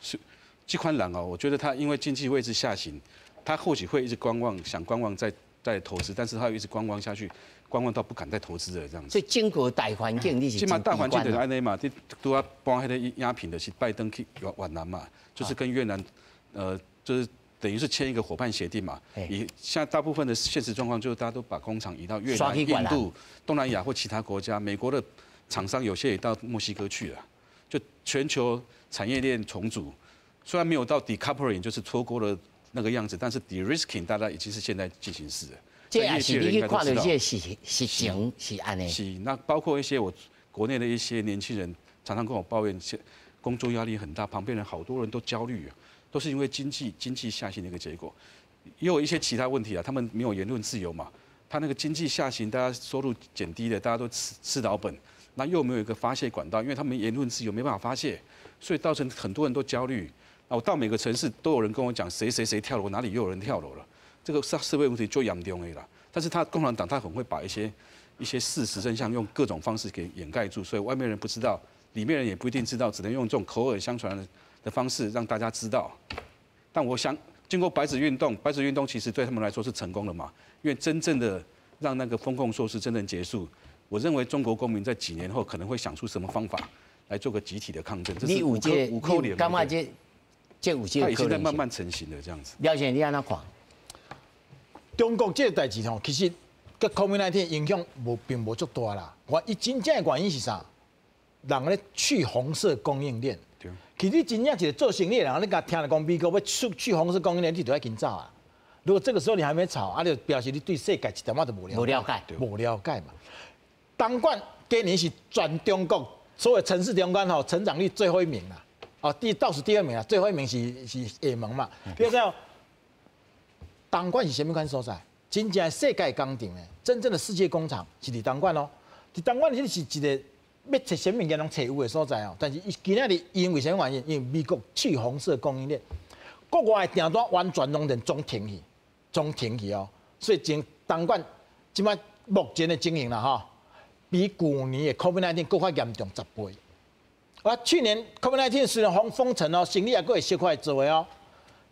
是这款人哦，我觉得他因为经济位置下行，他或许会一直观望，想观望再投资，但是他又一直观望下去。观望到不敢再投资了，这样子。所以整个大环境你是起码大环境就是安尼嘛，你都要搬那个鸦片的是拜登去越南嘛，就是跟越南，就是等于是签一个伙伴协定嘛。现在大部分的现实状况就是大家都把工厂移到越南、印度、东南亚或其他国家，美国的厂商有些也到墨西哥去了，就全球产业链重组，虽然没有到 decoupling 就是脱钩的那个样子，但是 de-risking 大家已经是现在进行式了。这也是你去看到这实情是安尼。是，那包括一些我国内的一些年轻人，常常跟我抱怨，工作压力很大，旁边人好多人都焦虑啊，都是因为经济下行的一个结果。也有一些其他问题啊，他们没有言论自由嘛，他那个经济下行，大家收入减低了，大家都吃老本，那又没有一个发泄管道，因为他们言论自由没办法发泄，所以造成很多人都焦虑。我到每个城市都有人跟我讲谁跳楼，哪里又有人跳楼了。这个社会问题就严重的啦，但是共产党他很会把一些事实真相用各种方式给掩盖住，所以外面人不知道，里面人也不一定知道，只能用这种口耳相传的方式让大家知道。但我想经过白纸运动其实对他们来说是成功的嘛，因为真正的让那个风控措施真正结束，我认为中国公民在几年后可能会想出什么方法来做个集体的抗争。这是五扣连，干嘛这有这个可能性？它已经在慢慢成型了，这样子。了解你安怎看？中国这个代志吼，其实跟 COVID-19 影响并无足大啦。伊真正的原因是啥？人咧去红色供应链。其实真正一个做生意的人，你甲听了讲美国要去红色供应链，你就要紧走啊。如果这个时候你还没吵，啊，就表示你对世界一点仔都无了解。无了解嘛。东莞今年是全中国所有城市中间吼成长率最后一名啦。哦，倒数第2名啦，最后一名是厦门嘛。你知道？东莞是什么款所在？真正世界工厂诶，真正的世界工厂是伫东莞哦。伫东莞迄是一个要找什么物件拢找有诶所在哦。但是今仔日因为什么原因？因为美国去红色供应链，国外的订单完全拢总停去哦。所以东莞即摆目前的经营啦吼，比去年的 COVID-19 更加严重10倍。啊，去年 COVID-19 虽然封城哦，生意也佫会小块做诶哦。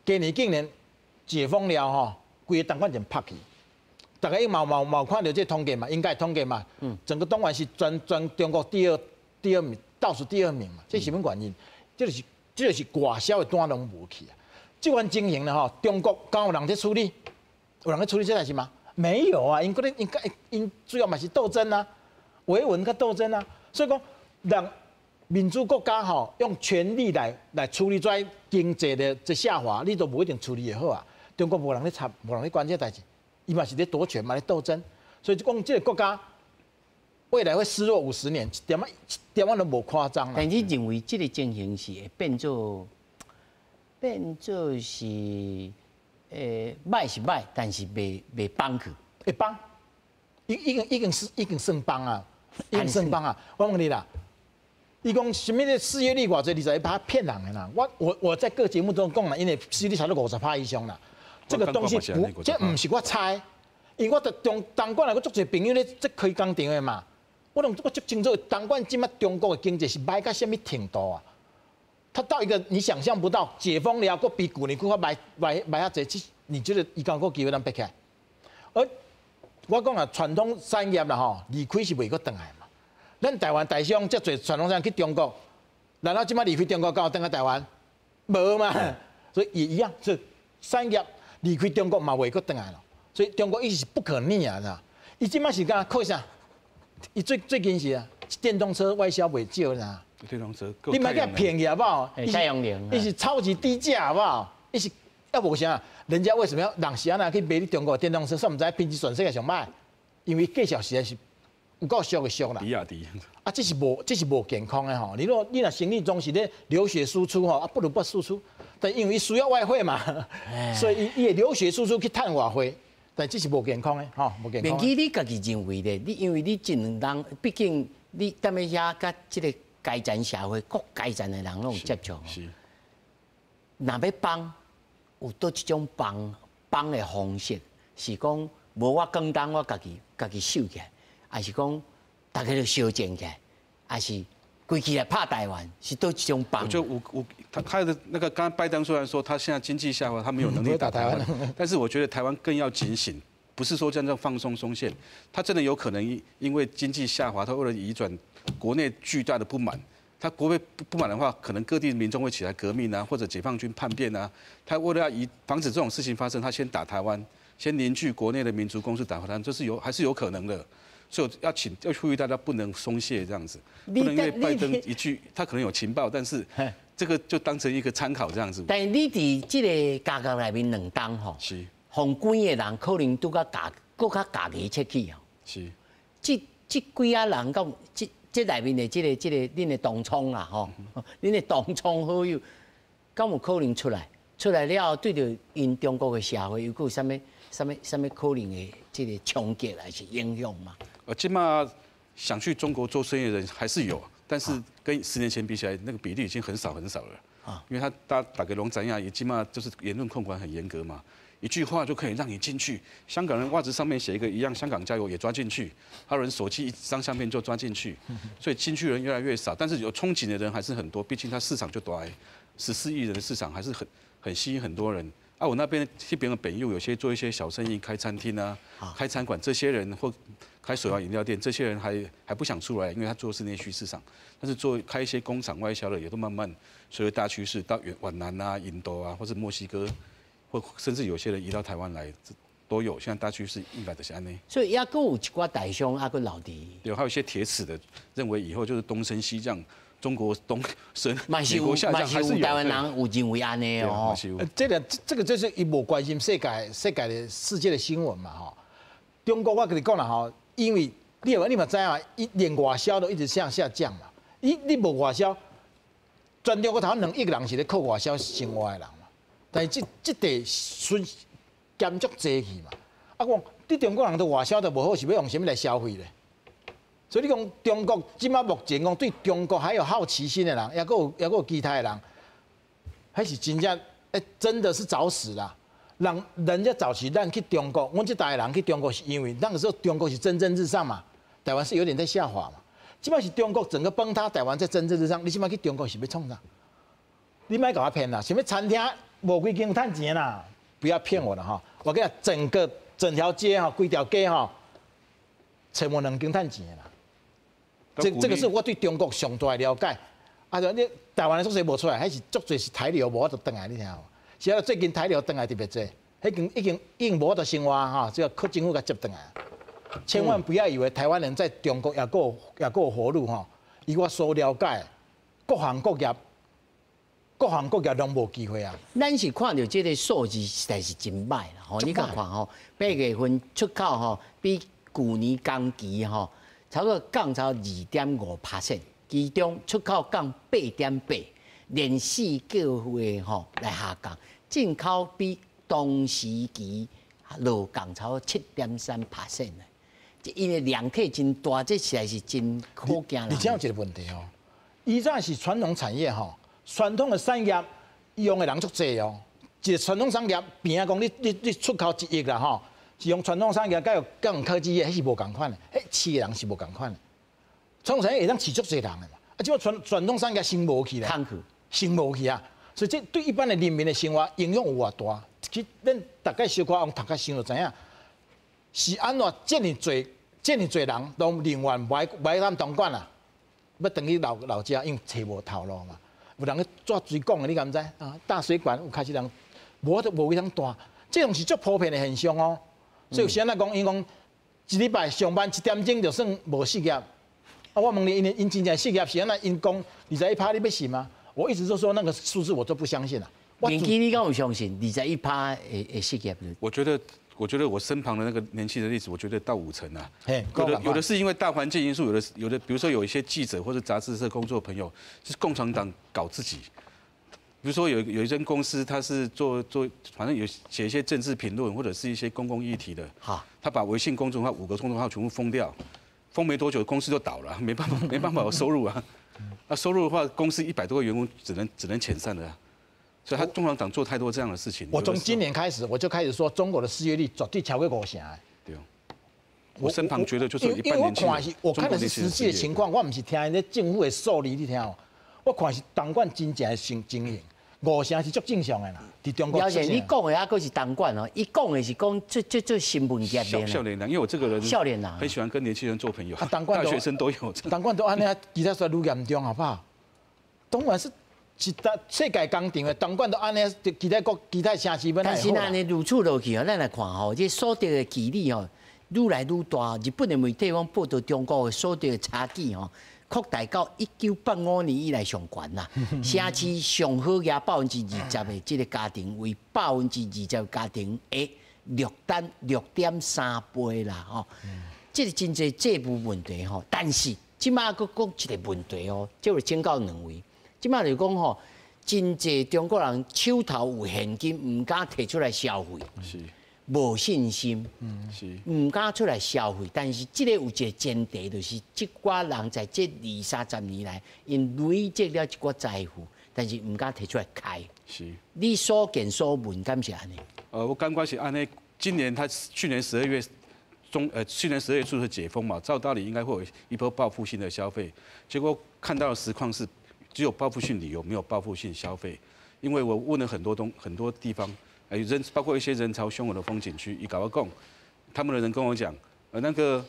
今年竟然解封了吼，规个东莞就拍去。大家冇看到这统计嘛？应该统计嘛？整个东莞是全中国第二名，倒数第2名嘛。这是什么原因？这就是外销的单拢无去啊。这款情形呢吼，中国敢有人在处理？有人在处理这代志吗？没有啊，因主要嘛是斗争啊，维稳跟斗争啊。所以讲，让民主国家吼用权力来处理这经济的这下滑，你都不一定处理得好啊。中国无人咧插，无人咧管这代志，伊嘛是咧夺权嘛，咧斗争，所以讲这个国家未来会失落50年，一点仔都无夸张啦。但你认为这个情形是会变做是歹是歹，但是未帮去，会帮，已经算帮啊，已经算帮啊。我问你啦。伊讲什么的失业率偌济，你才怕骗人的啦。我在各节目中讲啦，因为失业率差不多50%以上啦。这个东西这不是我猜，因为我东莞来，我足侪朋友咧，这开工厂的嘛。我足清楚，东莞今麦中国的经济是歹到什么程度啊？它到一个你想象不到，解封了，佫比去年佫卖啊济，你觉得伊讲佫机会能逼起来？而我讲啊，传统产业啦吼，离开是袂佫转来嘛。咱台湾大商遮侪传统产业去中国，然后即摆离开中国，到等下台湾，无嘛？所以也一样，是产业离开中国嘛，袂阁倒来咯。所以中国一直是不可逆啊，是伊即摆是干靠啥？伊最近是啊，电动车外销袂少啦。电动车，你莫甲骗去好不好？太阳能，伊是超级低价好不好？伊是要无啥，人家为什么要人是安那去买你中国电动车？说毋知品质全世界上歹，因为计数实在是唔够俗的俗啦。比亚迪。啊，这是无健康的吼。你若生意总是咧流血输出吼，啊不如不输出。但因为需要外汇嘛，所以伊会流血输出去赚外汇。但这是无健康的，吼，无健康。明基你家己认为咧，你因为你真人，毕竟你踮咧遐甲即个阶层社会、各阶层的人拢有接触。是。若要帮，有倒一种帮的方式，是讲无我广东我家己收起来，还是讲大家都相见起来，还是规起来拍台湾，是倒一种帮。我觉得他的那个刚刚拜登虽然说他现在经济下滑，他没有能力打台湾，但是我觉得台湾更要警醒，不是说这样放松松懈，他真的有可能因为经济下滑，他为了移转国内巨大的不满。他国内不满的话，可能各地民众会起来革命啊，或者解放军叛变啊。他为了要防止这种事情发生，他先打台湾，先凝聚国内的民族攻势打台湾，这是还是有可能的。所以要呼吁大家不能松懈这样子，不能因为拜登一句他可能有情报，但是这个就当成一个参考这样子。但是你伫这个家国内面两党吼，是，红军的人可能都较家己出去哦。是，这几啊人到这内面的这个恁的同窗啦吼，恁的同窗好友，敢有可能出来了对着因中国的社会，有有啥物可能的这个冲击还是影响嘛？起码想去中国做生意的人还是有，但是跟10年前比起来，那个比例已经很少了啊。因为他打给龙展亚也起码就是言论控管很严格嘛。一句话就可以让你进去。香港人袜子上面写一个一样，香港加油也抓进去。还有人手机一张相片就抓进去，所以进去人越来越少。但是有憧憬的人还是很多，毕竟它市场就大，14亿人的市场还是很吸引很多人。啊，我那边这边的本友有些做一些小生意，开餐厅啊，开餐馆，这些人或开手摇饮料店，这些人还不想出来，因为他做的是内需市场。但是开一些工厂外销的，也都慢慢随着大趋势到越南啊、印度啊，或是墨西哥。或甚至有些人移到台湾来，都有。现在大趋势应该就是安尼。所以也阁有一寡大商，还阁留伫。对，还有一些铁齿的，认为以后就是东升西降，中国东升，美国下降，还是有台湾人有认为安尼哦。这个就是伊无关心世界世界的新闻嘛吼。中国我跟你讲啦吼，因为你嘛知啊，连外销都一直向下降嘛。你无外销，全中国头2亿人是咧靠外销生活的人嘛。但是这地损减足济去嘛，啊，讲你中国人都外销都无好，是要用什么来消费咧？所以你讲中国即马目前讲对中国还有好奇心的人，也有其他的人，还是真正真的是找死啦！人家早期咱去中国，阮这代人去中国是因为那个时候中国是蒸蒸日上嘛，台湾是有点在下滑嘛。即马是中国整个崩塌，台湾在蒸蒸日上，你即马去中国是要创啥？你莫甲我骗啦，什么餐厅？无几间赚钱啦，不要骗我了哈！我跟你讲，整条街哈，规条街哈，找无2间赚钱啦。这个是我对中国上大的了解。啊，你台湾的足侪无出来，还是足侪是台流无法度转来，你听无？是啊，最近台流转来特别多，已经无法度生活哈，只要靠政府甲接转来。千万不要以为台湾人在中国也够有活路哈！以我所了解，各行各业拢无机会啊！咱是看到这个数字实在是真歹啦，吼！你看看吼，8月份出口吼比去年同期吼差不多降超2.5%，其中出口降8.8%，连4个月吼来下降，进口比同时期落降超7.3%呢。因为量体真大，这实在是真可惊啦。你这样一个问题哦，以前是传统产业吼。传统的产业用的人足济哦，一个传统产业边啊讲你出口1亿啦吼，是用传统产业甲用科技业，迄是无共款的，饲的人是无共款的。传统产业会当饲足济人的嘛，啊，即个传统产业升无去啦，升无去啊，所以这对一般的人民的生活影响有偌大？其实咱大概小可用读较深就知影，是安怎这么侪人都宁愿买咱东莞啦，要回去老家，因为找无头路嘛。有人去抓水管的，你敢知啊？大水管有开始人无位通大，这种是足普遍的现象哦。所以有时仔讲，因讲一礼拜上班1点钟就算无失业。啊，我问你，因真正失业是安那？因讲21%，你要信吗？我一直都说那个数字我都不相信啊。年纪你敢有相信21%会失业？我觉得我身旁的那个年轻的例子，我觉得到50%啊。有的是因为大环境因素，有的比如说有一些记者或者杂志社工作朋友是共产党搞自己。比如说有一间公司，他是做反正有写一些政治评论或者是一些公共议题的。好，他把微信公众号5个公众号全部封掉，封没多久公司就倒了，没办法有收入啊。那收入的话，公司100多个员工只能遣散了。所以他共产党做太多这样的事情。我从今年开始我就开始说，中国的失业率绝对超过50%。对。我身旁觉得就是有一半年轻人。我看的是实际的情况，我不是听那政府的数字，你听哦。我看是东莞真正的经营。50%是足正常的啦，伫中国。了解，你讲的还佫是东莞哦，伊讲的是讲这新闻业的。少年人，因为我这个人少年人很喜欢跟年轻人做朋友。大学生都有。东莞都安尼，其他说愈严重，好不好？东莞是世界工厂的，东莞都安尼，其他城市本来。但是安尼如此落去哦，咱来看吼，这所得的距离哦，愈来愈大。日本的媒体讲报道中国的所得的差距哦。扩大到1985年以来上悬啦，城市上好额20%的这个家庭为20%的家庭的6.3倍啦吼，这个真侪债务问题吼。但是即马佫讲一个问题哦，即个请教2位，即马就讲吼，真侪中国人手头有现金，唔敢摕出来消费。是。无信心，唔敢出来消费，但是这个有一个前提，就是这寡人在这20-30年来，因累积了一寡财富，但是唔敢提出来开。是，你所见所闻，敢是安尼？我感觉是安尼。今年去年12月去年12月初的解封嘛，照道理应该会有一波报复性的消费，结果看到的实况是只有报复性旅游，没有报复性消费。因为我问了很多地方。包括一些人潮汹涌的风景区，一搞到供，他们的人跟我讲，那个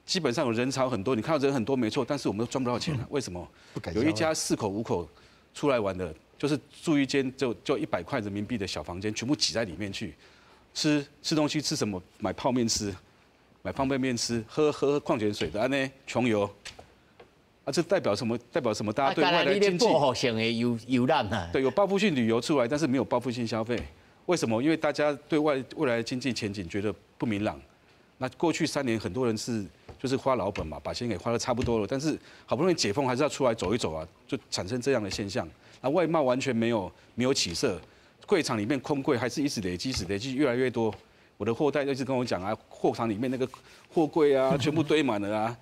基本上有人潮很多，你看到人很多没错，但是我们都赚不到钱了。为什么？有一家4口5口出来玩的，就是住一间就100块人民币的小房间，全部挤在里面去，吃东西吃什么？买泡面吃，买方便面吃，喝矿泉水的，安呢穷游。啊，这代表什么？代表什么？大家对外来经济报复性的游览啊，对，有报复性旅游出来，但是没有报复性消费。为什么？因为大家对未来的经济前景觉得不明朗。那过去3年，很多人就是花老本嘛，把钱给花得差不多了。但是好不容易解封，还是要出来走一走啊，就产生这样的现象。那外贸完全没有起色，柜场里面空柜还是一直累积越来越多。我的货代一直跟我讲啊，货场里面那个货柜啊，全部堆满了啊，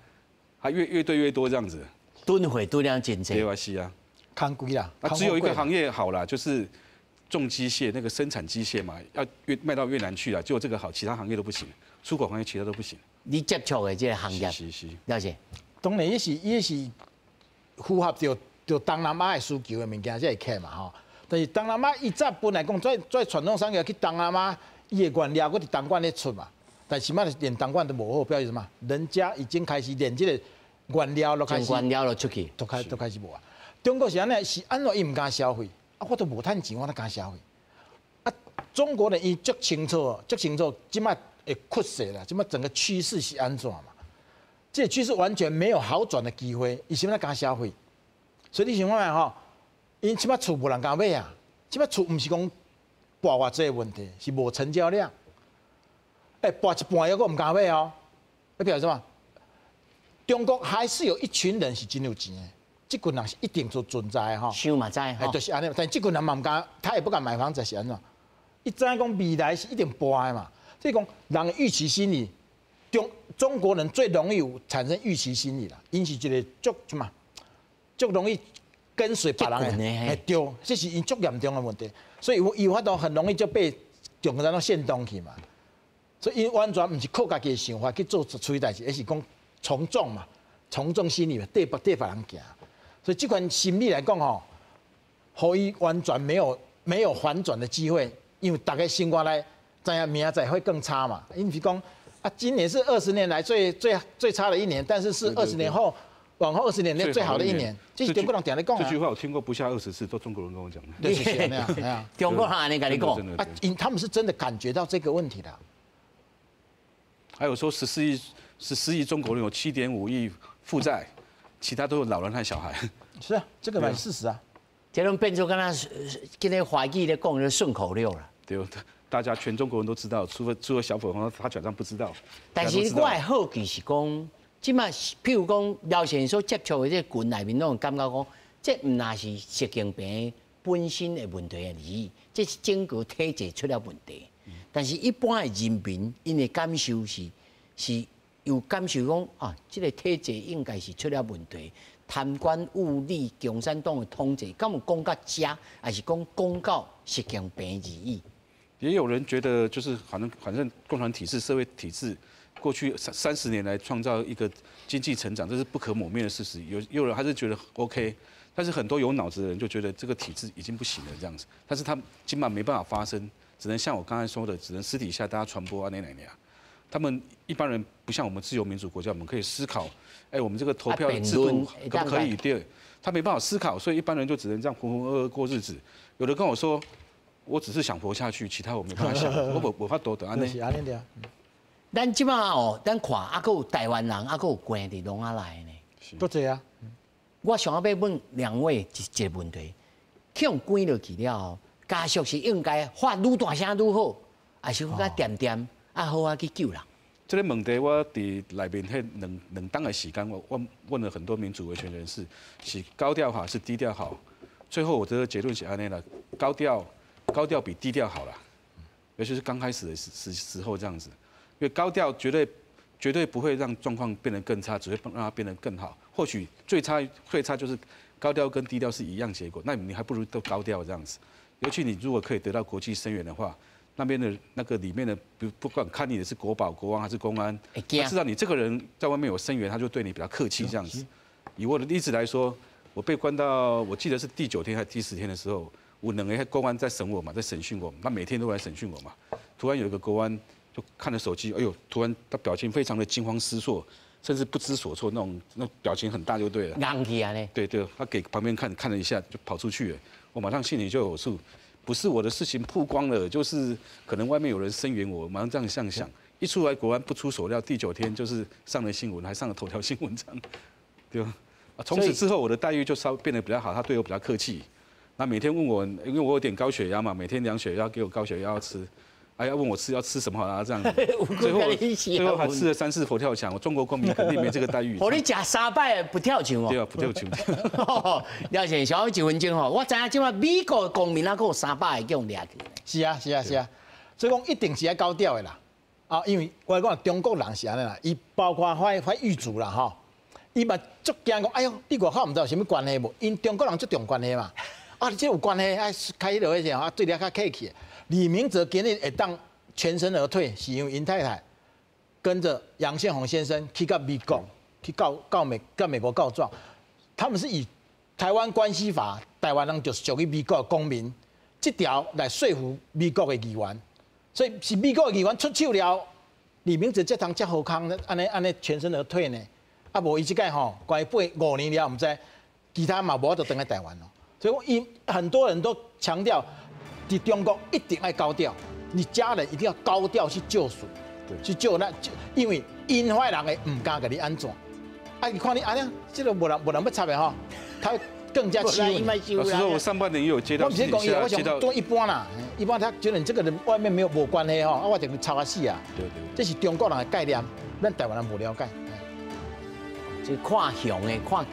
还越堆越多这样子。吨货吨量真多。对啊，是啊。看贵啦。那只有一个行业好啦，就是重机械那个生产机械嘛，要卖到越南去了，只有这个好，其他行业都不行，出口行业其他都不行。你接触的这个行业，是了解。当然，也是符合着东南亚的需求的物件才会起嘛吼。但是东南亚以前本来讲最传统产业去东南亚，伊的原料搁伫东莞咧出嘛，但是嘛连东莞都无好，表示什么？人家已经开始连这个原料都开始，原料都出去，都开始无啊。中国是安尼，是安怎伊唔敢消费？啊，我都无趁钱，我哪敢消费？啊，中国人伊足清楚，即摆会趋势啦，即摆整个趋势是安怎嘛？这个趋势完全没有好转的机会，伊是要敢消费？所以你想看下吼，因即摆厝无人敢买啊，即摆厝毋是讲跋偌济问题，是无成交量。跋一半抑个毋敢买哦，那表示什么？中国还是有一群人是真有钱的。这群人是一定就存在哈，想嘛知哈，就是安尼。但这群人嘛唔敢，他也不敢买房子，是安怎？伊知影讲未来是一定搬的嘛。所以讲人的预期心理，中国人最容易产生预期心理啦，因是一个足容易跟随别人的，对，这是因足严重的问题。所以伊有法度很容易就被中国人煽动去嘛。所以因完全唔是靠家己的想法去做出代志，而是讲从众嘛，从众心理嘛，对别人行。所以这款心理来讲吼，可以完全没有反转的机会，因为大家生活来，知影明仔载会更差嘛。因为讲啊，今年是20年来最差的一年，但是是20年后往后20年内最好的一年，这是中国人常在讲啊。这句话我听过不下20次，都中国人跟我讲的。对，是那样。中国人安尼跟你讲啊，他们是真的感觉到这个问题的。还有说14亿中国人有7.5亿负债，其他都有老人和小孩。是啊，这个蛮事实啊。这种变成跟他今天华裔的讲的顺口溜了。对，大家全中国人都知道，除了小粉红他假装不知道。但是我的好奇是讲，即马譬如讲廖先生所接触的这群内面，拢感觉讲，这唔那是习近平本身的问题而已，这是整个体制出了问题。但是一般的人民，因的感受是有感受讲啊，这个体制应该是出了问题，贪官污吏、共产党的统治，敢有讲到这，还是讲到习近平而已？也有人觉得，就是反正共产体制、社会体制，过去30年来创造一个经济成长，这是不可磨灭的事实。有人还是觉得 OK， 但是很多有脑子的人就觉得这个体制已经不行了这样子。但是他今晚没办法发生，只能像我刚才说的，只能私底下大家传播啊那。他们一般人不像我们自由民主国家，我们可以思考，我们这个投票制度可不可以？对，他没办法思考，所以一般人就只能这样浑浑噩噩过日子。有的跟我说，我只是想活下去，其他我没办法想，我法度的安尼。是安尼的。咱即马哦，咱看还佫有台湾人，还佫有关伫拢啊来呢。都这啊。我想要问2位一个问题：向关落去了，家属是应该发愈大声愈好，还是较点点啊好啊去救人？这个问题我伫内面迄两档的时间，我问了很多民主维权人士，是高调好是低调好？最后我的结论是安尼啦，高调比低调好啦，尤其是刚开始的时候这样子，因为高调绝对不会让状况变得更差，只会让它变得更好。或许最差就是高调跟低调是一样结果，那你还不如都高调这样子。尤其你如果可以得到国际声援的话，那边的那个里面的，不管看你的是国保、国安还是公安，他知道你这个人在外面有声援，他就对你比较客气这样子。以我的例子来说，我被关到我记得是第9天还是第10天的时候，我2个公安在审我嘛，在审讯我，那每天都来审讯我嘛。突然有一个国安就看了手机，哎呦，突然他表情非常的惊慌失措，甚至不知所措，那表情很大就对了。硬起啊呢？对，他给旁边看了一下就跑出去了，我马上心里就有数。不是我的事情曝光了，就是可能外面有人声援我，马上这样想。一出来，果然不出所料，第9天就是上了新闻，还上了头条新闻章，对吧？从此之后，我的待遇就稍微变得比较好，他对我比较客气。那每天问我，因为我有点高血压嘛，每天量血压，给我高血压要吃。要问我要吃什么好啊？这样子，最后还吃了3、4佛跳墙。我中国公民肯定没这个待遇。我你吃3摆不跳墙哦。对啊，不跳墙。廖先生，1分钟吼，我知影即马美国的公民还有3摆会叫人抓去。是啊，所以讲一定是要高调的啦。因为我讲中国人是安尼啦，伊包括发狱卒啦吼，伊嘛足惊讲，哎呦，你外口唔知有啥物关系无？因中国人足重关系嘛。这有关系，开迄落迄个对了较客气。李明哲今日会当全身而退，是因为尹太太跟着杨宪宏先生去到美国去告美国告状，他们是以台湾关系法，台湾人就是属于美国的公民，这条来说服美国的议员，所以是美国的议员出手了，李明哲这趟才好康，安尼全身而退呢。无伊即届吼，关于5年了，唔知其他嘛无就等来台湾咯。所以很多人都强调。在中国一定要高调，你家人一定要高调去救赎，去救那，因为因坏人的唔敢给你安怎。你看你这个无人要插的哈，他更加欺负。老实说，我上半年也有接到，我不是讲伊，我想都一般啦，一般他觉得你这个人外面没关系哈，我就插啊死啊。对，这是中国人的概念，咱台湾人不了解。就看向的看